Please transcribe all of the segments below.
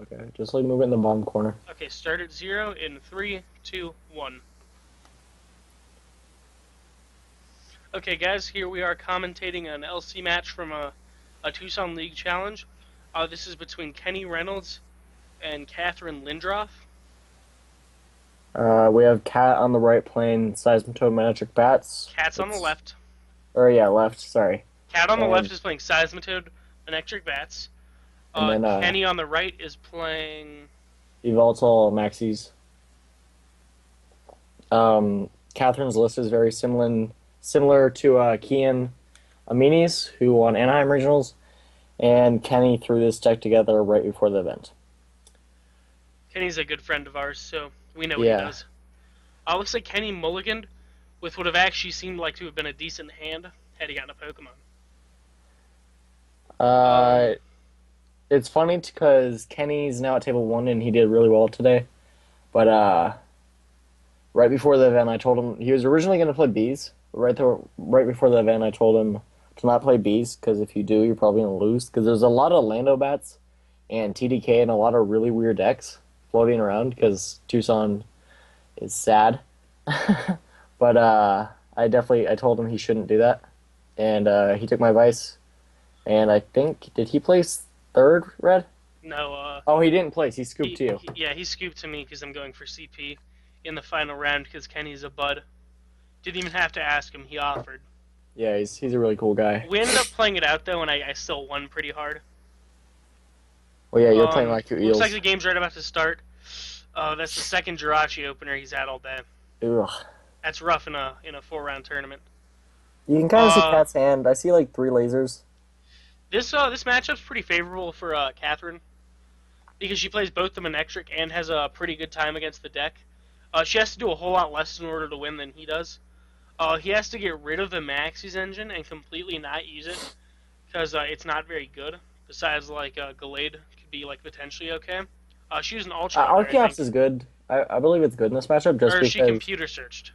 Okay, just like move it in the bottom corner. Okay, start at 0 in 3, 2, 1. Okay, guys, here we are commentating an LC match from a Tucson League challenge. This is between Kenny Reynolds and Catherine Lindroff. We have Cat on the right playing Seismitoad Magic Bats. Cat's on the left. Or yeah, left, sorry. Cat on the And, left is playing Seismitoad Electric Bats. and then Kenny on the right is playing Yveltal Maxis. Catherine's list is very similar to Kian Amini's, who won Anaheim Regionals, and Kenny threw this deck together right before the event. Kenny's a good friend of ours, so we know what he does. Looks like Kenny mulliganed with what have actually seemed like to have been a decent hand had he gotten a Pokemon. It's funny because Kenny's now at table 1 and he did really well today. But right before the event, I told him he was originally going to play bees. Right before the event, I told him to not play bees because if you do, you're probably going to lose. Because there's a lot of Lando bats and TDK and a lot of really weird decks floating around because Tucson is sad. But I told him he shouldn't do that, and he took my advice. And I think, did he place third, Red? No. Oh, he didn't place. He scooped to you. He scooped to me because I'm going for CP in the final round because Kenny's a bud. Didn't even have to ask him. He offered. Yeah, he's a really cool guy. We ended up playing it out, though, and I still won pretty hard. Well, yeah, you're playing like your eels. Looks like the game's right about to start. That's the second Jirachi opener he's had all day. Ugh. That's rough in a 4-round tournament. You can kind of see Cat's hand. I see like 3 lasers. This matchup's pretty favorable for Catherine because she plays both the Manectric and has a pretty good time against the deck. She has to do a whole lot less in order to win than he does. He has to get rid of the Maxis engine and completely not use it because it's not very good. Besides, like Gallade could be like potentially okay. She was an Ultra. Archeops is good. I believe it's good in this matchup just because she computer searched.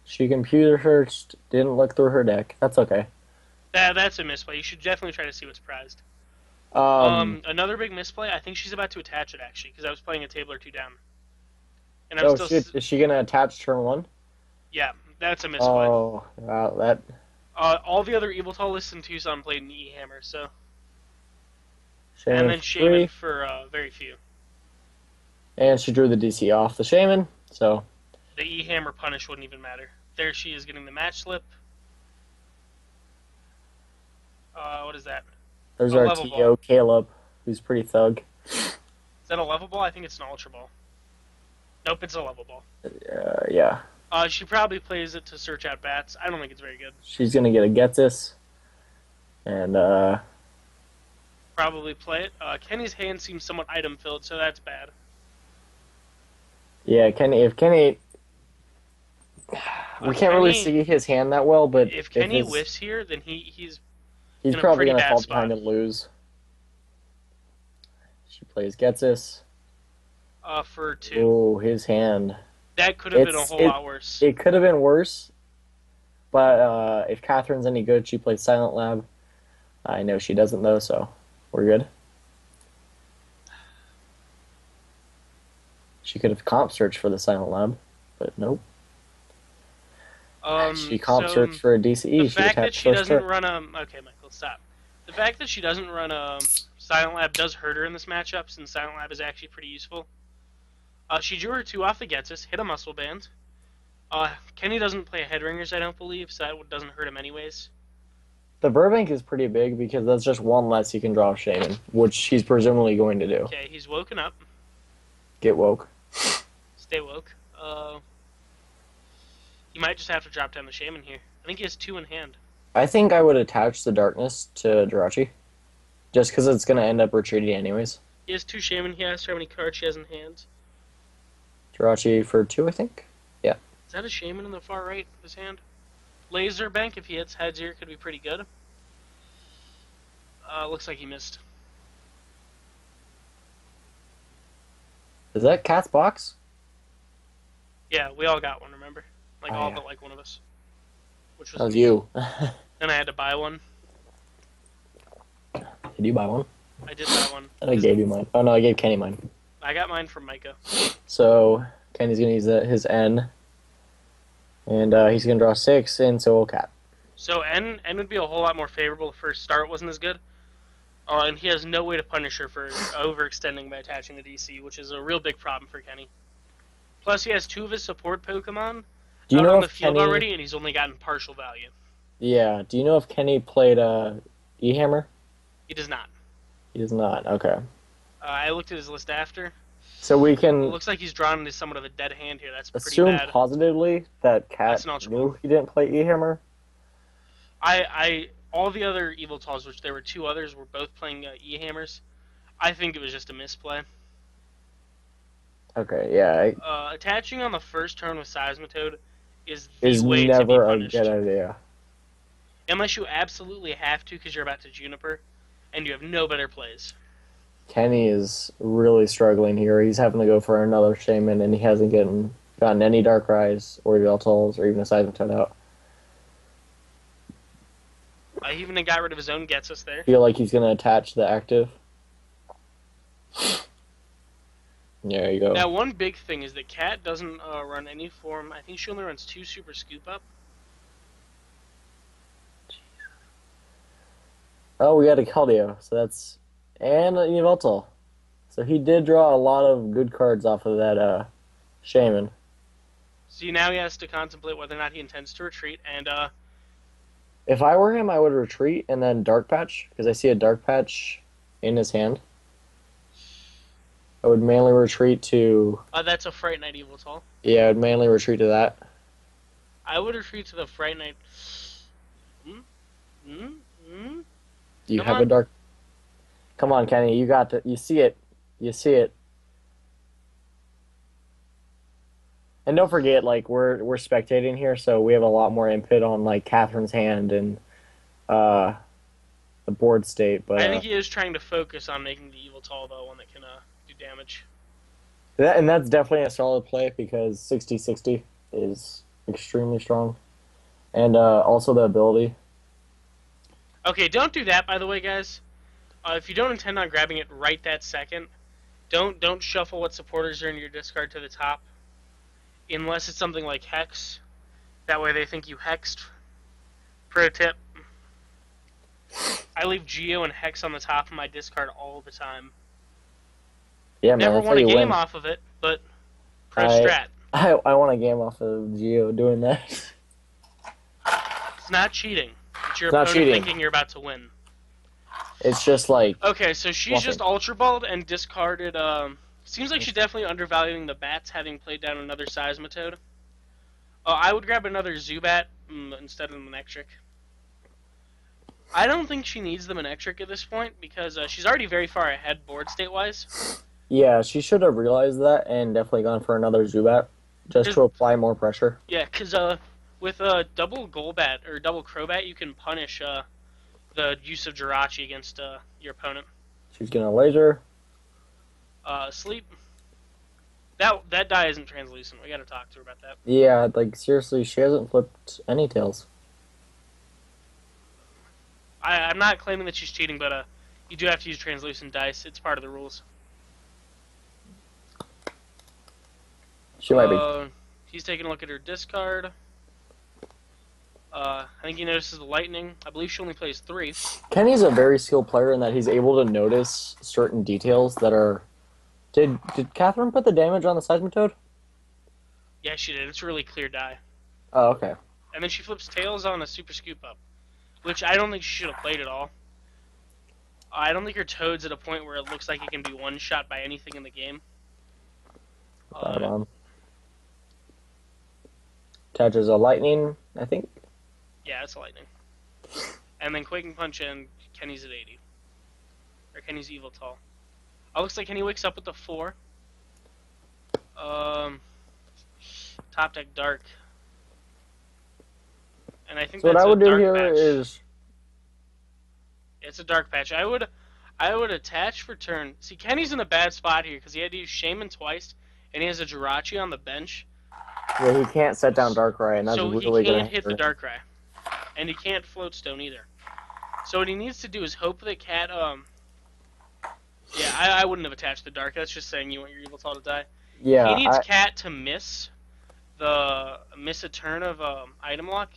She computer searched, didn't look through her deck. That's okay. That's a misplay. You should definitely try to see what's prized. Another big misplay. I think she's about to attach it actually, because I was playing a table or 2 down. And I'm still. Shit! Is she gonna attach turn 1? Yeah, that's a misplay. Oh, wow, that. All the other Yveltal lists in Tucson played an E-Hammer, so. Shaman and then Shaman for very few. And she drew the DC off the Shaman, so. The E-Hammer punish wouldn't even matter. There she is getting the match slip. What is that? There's our TO, Caleb, who's pretty thug. Is that a level ball? I think it's an Ultra Ball. Nope, it's a level ball. Yeah. She probably plays it to search out bats. I don't think it's very good. She's gonna get a Getsis. And, probably play it. Kenny's hand seems somewhat item-filled, so that's bad. Yeah, if Kenny... We can't really see his hand that well, but... If Kenny whiffs here, then he's probably going to fall behind and lose. She plays Getsis. For 2. Oh, his hand. That could have been a whole lot worse. It could have been worse, but if Catherine's any good, she plays Silent Lab. I know she doesn't, though, so we're good. She could have comp searched for the Silent Lab, but nope. She comp searched for a DCE. The fact that she doesn't run okay, Michael, stop. The fact that she doesn't run a Silent Lab does hurt her in this matchup, since Silent Lab is actually pretty useful. She drew her 2 off the Getsis, hit a Muscle Band. Kenny doesn't play Headringers, I don't believe, so that doesn't hurt him anyways. The Burbank is pretty big because that's just 1 less you can draw Shaman, which he's presumably going to do. Okay, he's woken up. Get woke. Stay woke. You might just have to drop down the Shaman here. I think he has 2 in hand. I think I would attach the Darkness to Jirachi, just because it's going to end up retreating anyways. He has 2 Shaman. He has how many cards she has in hand. Jirachi for 2, I think. Yeah. Is that a Shaman in the far right of his hand? Laser Bank, if he hits heads here, could be pretty good. Looks like he missed. Is that Cat's box? Yeah, we all got one, remember? Like, all but, like, one of us. Which was that was you. Then I had to buy one. Did you buy one? I did that one. And I gave you mine. Oh no, I gave Kenny mine. I got mine from Micah. So Kenny's gonna use his N, and he's gonna draw 6, and so will Cat. So N would be a whole lot more favorable. The first start wasn't as good. And he has no way to punish her for overextending by attaching the DC, which is a real big problem for Kenny. Plus, he has 2 of his support Pokemon Do you out know on the if field Kenny? already, and he's only gotten partial value. Yeah. Do you know if Kenny played E Hammer? He does not. He does not. Okay. I looked at his list after. So we It can looks like he's drawn into somewhat of a dead hand here. That's pretty assume bad. positively that That's Cat an Ultra knew Ball. he didn't play E Hammer. All the other Yveltals, which there were 2 others, were both playing E-Hammers. I think it was just a misplay. Okay. Yeah. Attaching on the first turn with Seismitoad is the Is way to be never a punished. good idea. Unless you absolutely have to because you're about to Juniper, and you have no better plays. Kenny is really struggling here. He's having to go for another Shaman, and he hasn't gotten any Darkrai's or Yveltals or even a Seismitoad out. He even got rid of his own Gets Us there. Feel like he's gonna attach the active. There you go. Now, one big thing is that Cat doesn't run any form. I think she only runs 2 Super Scoop Up. Oh, we got a Keldeo, so that's and an Yveltal. So he did draw a lot of good cards off of that Shaman. So now he has to contemplate whether or not he intends to retreat, and If I were him, I would retreat and then Dark Patch because I see a Dark Patch in his hand. I would mainly retreat to that's a Fright Knight Yveltal. yeah, I would mainly retreat to that. I would retreat to the Fright Knight. Do you Come have on. a dark? Come on, Kenny, you got to. You see it. You see it. And don't forget, like we're spectating here, so we have a lot more input on like Catherine's hand and uh, the board state. But I think he is trying to focus on making the Yveltal the one that can do damage. that's definitely a solid play because 60-60 is extremely strong, and also the ability. Okay, don't do that, by the way, guys. If you don't intend on grabbing it right that second, don't shuffle what supporters are in your discard to the top, unless it's something like Hex. That way they think you hexed. Pro tip. I leave Geo and Hex on the top of my discard all the time. Yeah, man, Never that's how won a you game win. off of it, but pro I, strat. I want a game off of Geo doing that. It's not cheating. It's your It's not opponent cheating. thinking you're about to win. It's just like Okay, so she's bluffing. just Ultra Balled and discarded. Seems like she's definitely undervaluing the bats, having played down another Seismitoad. I would grab another Zubat instead of the Manectric. I don't think she needs the Manectric at this point because she's already very far ahead board state-wise. yeah, she should have realized that and definitely gone for another Zubat just to apply more pressure. Yeah, because with double Golbat or double Crobat, you can punish the use of Jirachi against your opponent. She's gonna laser. Sleep. That die isn't translucent. We gotta talk to her about that. Yeah, like seriously, she hasn't flipped any tails. I'm not claiming that she's cheating, but you do have to use translucent dice. It's part of the rules. She might be. He's taking a look at her discard. I think he notices the lightning. I believe she only plays 3. Kenny's a very skilled player in that he's able to notice certain details that are. Did Catherine put the damage on the Seismitoad? Yeah, she did. It's a really clear die. Oh, okay. And then she flips tails on a super scoop up, which I don't think she should have played at all. I don't think her Toad's at a point where it looks like it can be one shot by anything in the game. Right on. Attaches a lightning, I think. Yeah, it's a lightning. And then Quaking Punch and Kenny's at 80. Or Kenny's Yveltal. Oh, looks like Kenny wakes up with the 4. Top deck Dark. And I think So what that's I would a do dark here patch. is It's a dark patch. I would attach for turn. See, Kenny's in a bad spot here because he had to use Shaman twice, and he has a Jirachi on the bench. yeah, he can't set down Darkrai, and that's So really he gonna can't hit the hurt. Darkrai. And he can't float stone either. So what he needs to do is hope that Cat Yeah, I wouldn't have attached the dark. That's just saying you want your Yveltal to die. He Yeah, needs Cat to miss a turn of item lock,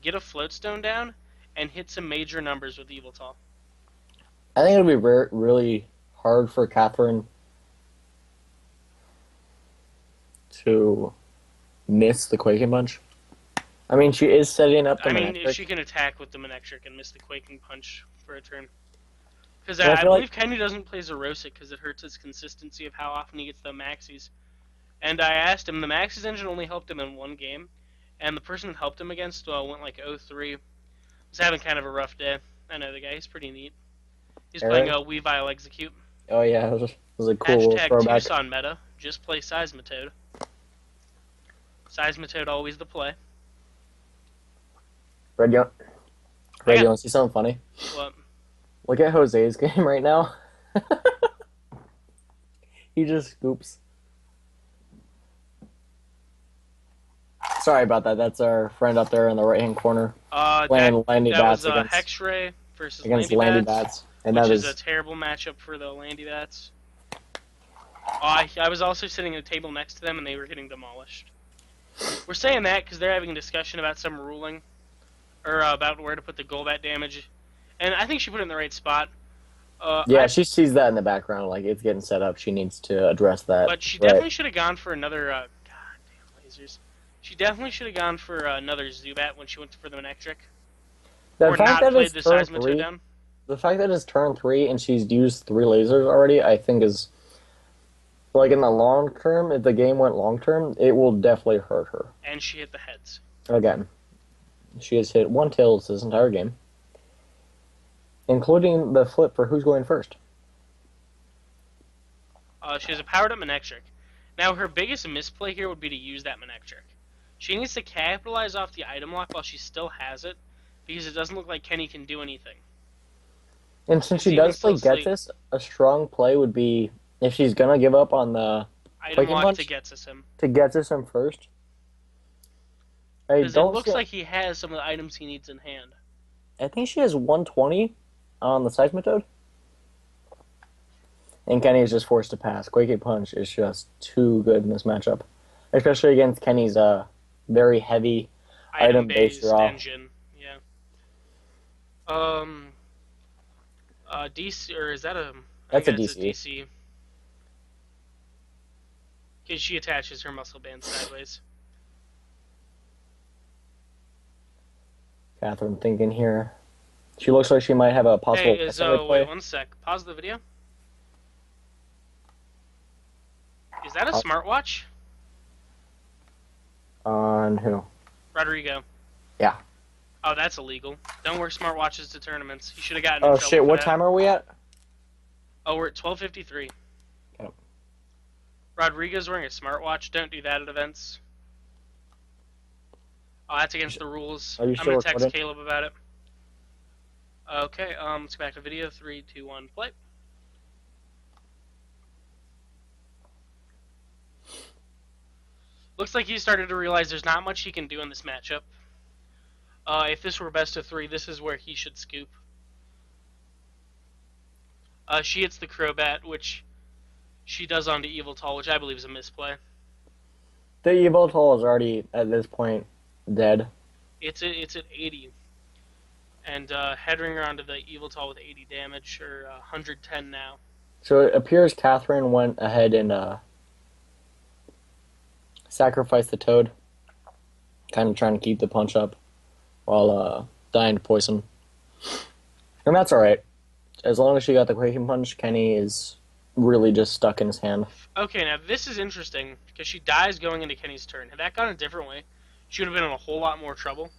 get a floatstone down, and hit some major numbers with Yveltal. I think it'll be really hard for Catherine to miss the Quaking Punch. I mean, she is setting up the I mean, if Manectric, she can attack with the Manectric and miss the Quaking Punch for a turn. Because but I I feel like believe Kenny doesn't play Zerosic because it hurts his consistency of how often he gets the maxis. And I asked him, the maxis engine only helped him in one game, and the person that helped him against went like 0-3. Was having kind of a rough day. I know the guy, he's pretty neat. He's playing Eric. Weavile Execute. Oh yeah, it was a cool little Hashtag throwback. Tucson meta. Just play Seismitoad. Seismitoad always the play. Red, you, I Red, you got want to see something funny? what? Look at Jose's game right now. He just scoops. Sorry about that. That's our friend up there in the right hand corner playing Landy That was Bats against Hexray versus Landy Landybats, Bats, and which that is a is terrible matchup for the Landybats. I was also sitting at a table next to them, and they were getting demolished. We're saying that because they're having a discussion about some ruling, or about where to put the Golbat damage, and I think she put it in the right spot. yeah. She sees that in the background, like it's getting set up. She needs to address that. But she Right. definitely should have gone for another. Goddamn lasers. She definitely should have gone for another Zubat when she went for the Manectric, The or fact not that played it's the turn Seismitoad three, down. the fact that it's turn 3 and she's used 3 lasers already, I think is like in the long term. If the game went long term, it will definitely hurt her. And she hit the heads. Again, she has hit 1 tails this entire game, including the flip for who's going first. She has a powered up Manectric. Now her biggest misplay here would be to use that Manectric. She needs to capitalize off the item lock while she still has it, because it doesn't look like Kenny can do anything. And since she Even does play still sleep. Getsis, a strong play would be if she's gonna give up on the Item Quaking lock to Punch Getsis him. to Getsis him first. I Because it don't looks see. like he has some of the items he needs in hand. I think she has 120 on the Seismitoad. And Kenny is just forced to pass. Quaking Punch is just too good in this matchup, especially against Kenny's very heavy Item item-based based draw. engine. Yeah. DC, or is that a. I That's a think that's a DC. DC. Because she attaches her muscle band sideways. Catherine thinking here. She looks like she might have a possible Hey, secondary play. wait one sec. Pause the video. Is that a smartwatch? On who? Rodrigo. Yeah. Oh, that's illegal. Don't wear smartwatches to tournaments. You should have gotten in Oh trouble shit! for What that. time are we at? Oh, we're at 12:53. Okay. Rodrigo's wearing a smartwatch. Don't do that at events. Oh, that's against the rules. Are you I'm still gonna text recording? Caleb about it. Okay, let's go back to video. 3, 2, 1, play. Looks like he started to realize there's not much he can do in this matchup. If this were best of 3, this is where he should scoop. She hits the Crobat, which she does onto Yveltal, which I believe is a misplay. The Yveltal is already at this point dead. It's at 80. And Headringer onto the Yveltal with 80 damage, or 110 now. So it appears Catherine went ahead and sacrificed the Toad, kind of trying to keep the punch up while dying to poison. And that's alright. As long as she got the Quaking Punch, Kenny is really just stuck in his hand. Okay, now this is interesting, because she dies going into Kenny's turn. Had that gone a different way, she would have been in a whole lot more trouble.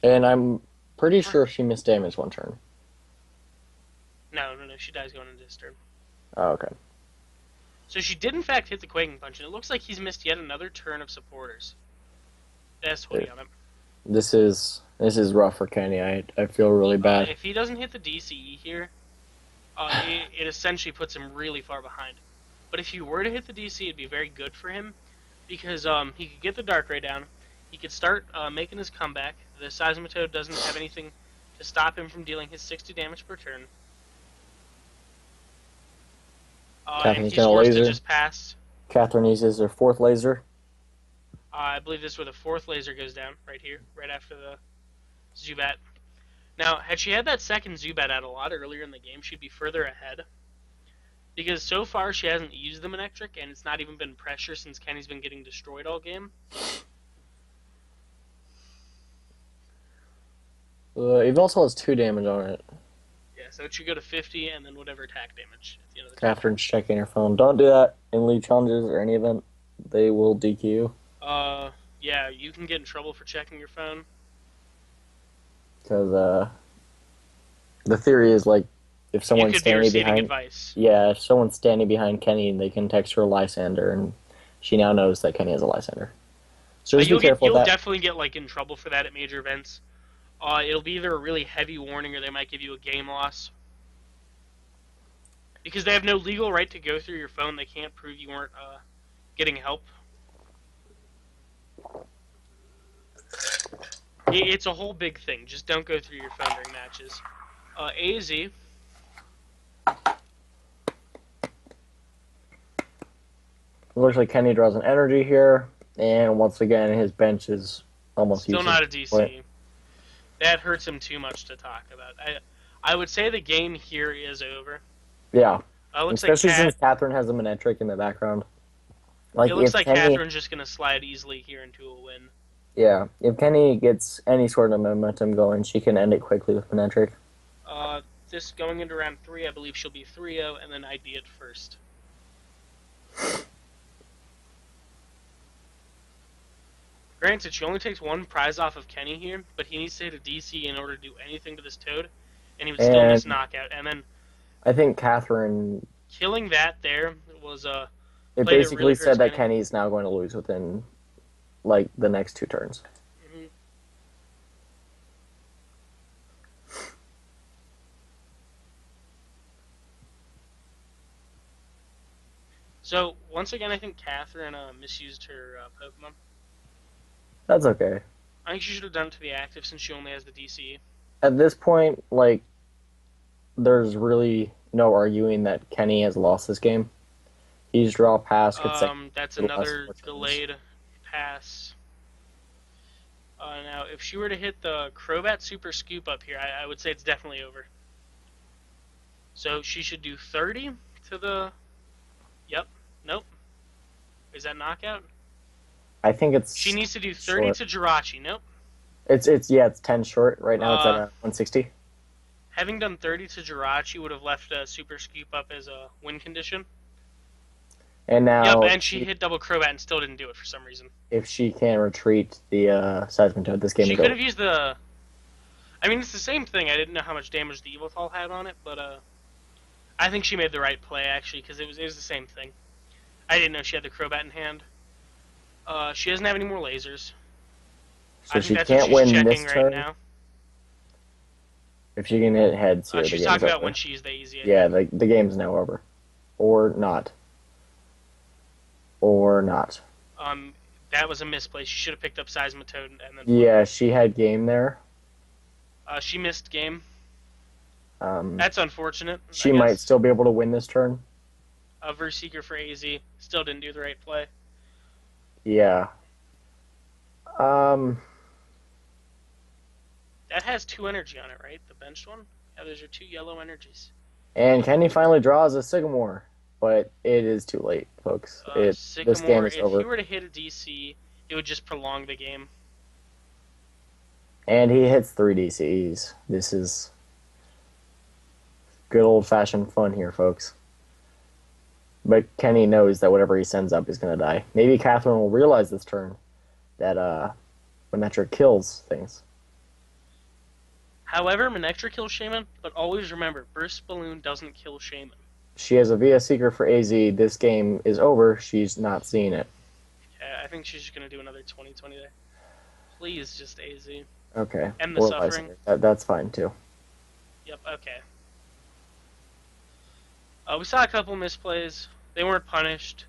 And I'm pretty sure she missed damage 1 turn. No, she dies going into his turn. Oh, okay. So she did in fact hit the Quaking Punch, and it looks like he's missed yet another turn of supporters. That's 20 on him. This is rough for Kenny. I feel really bad. If he doesn't hit the DCE here, it essentially puts him really far behind. But if he were to hit the DC, it'd be very good for him, because he could get the Dark Ray down, he could start making his comeback. The Seismitoad doesn't have anything to stop him from dealing his 60 damage per turn. And Catherine's he's gonna forced to laser. just pass. Catherine uses her 4th laser. I believe this is where the 4th laser goes down, right here, right after the Zubat. Now, had she had that second Zubat out a lot earlier in the game, she'd be further ahead. Because so far she hasn't used the Manectric, and it's not even been pressure since Kenny's been getting destroyed all game. Yveltal has 2 damage on it. Yeah, so it should go to 50, and then whatever attack damage at the end of the turn. Catherine's checking her phone. Don't do that in league challenges or any event. They will DQ you. Yeah, you can get in trouble for checking your phone. Because, the theory is, like, if You someone's could be standing receiving behind... advice. Yeah, if someone's standing behind Kenny, they can text her Lysander, and she now knows that Kenny has a Lysander. So just be careful You'll with that. definitely get like in trouble for that at major events. It'll be either a really heavy warning or they might give you a game loss. Because they have no legal right to go through your phone. They can't prove you weren't getting help. It's a whole big thing. Just don't go through your phone during matches. AZ. It looks like Kenny draws an energy here, and once again, his bench is almost Still useless. not a DC. That hurts him too much to talk about. I would say the game here is over. Yeah, Looks especially like since Catherine has a Manectric in the background. it looks like Kenny, Catherine's just going to slide easily here into a win. yeah, if Kenny gets any sort of momentum going, she can end it quickly with Manectric. This going into round 3, I believe she'll be 3-0, and then ID it first. Granted, she only takes 1 prize off of Kenny here, but he needs to hit a DC in order to do anything to this Toad, and he would still miss knockout. And then I think Catherine... killing that there was a It play basically that really said that Kenny. Kenny's now going to lose within, like, the next 2 turns. Mm-hmm. So, once again, I think Catherine misused her Pokemon. That's okay. I think she should have done it to the active since she only has the DC. At this point, like, there's really no arguing that Kenny has lost this game. He's draw pass. That's another delayed pass. Now, if she were to hit the Crobat Super Scoop up here, I would say it's definitely over. So she should do 30 to the... Yep. Nope. Is that knockout? I think it's... She needs to do 30 short. To Jirachi. Nope. It's 10 short. Right now it's at 160. Having done 30 to Jirachi would have left a Super Scoop up as a win condition. And now... Yep, and she hit double Crobat and still didn't do it for some reason. If she can retreat the Seismitoad, this game she is could over. Have used the... I mean, it's the same thing. I didn't know how much damage the Yveltal had on it, but I think she made the right play, actually, because it was the same thing. I didn't know she had the Crobat in hand. She doesn't have any more lasers. So she can't win this turn? Right now. If she can hit heads here, she's talking about when she's the easy. Yeah, the game's now over. Or not. Or not. That was a misplay. She should have picked up Seismitoad and then... Yeah, she had game there. She missed game. That's unfortunate. She might still be able to win this turn. Verseeker for AZ. Still didn't do the right play. Yeah. That has 2 energy on it, right? The benched one? Yeah, those are 2 yellow energies. And Kenny finally draws a Sycamore. But it is too late, folks. This game is over. If he were to hit a DC, it would just prolong the game. And he hits 3 DCs. This is good old-fashioned fun here, folks. But Kenny knows that whatever he sends up is going to die. Maybe Catherine will realize this turn that Manectric kills things. However, Manectric kills Shaman, but always remember, Burst Balloon doesn't kill Shaman. She has a VS Seeker for AZ. This game is over. She's not seeing it. Yeah, I think she's just going to do another 20-20 there. Please, just AZ. Okay. End the suffering. That's fine, too. Yep, okay. We saw a couple misplays. They weren't punished.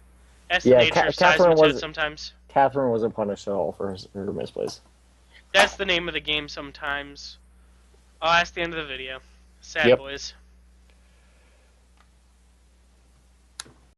That's the nature of Seismitoad sometimes. Catherine wasn't punished at all for her misplays. That's the name of the game sometimes. Oh, that's the end of the video. Sad Yep. boys.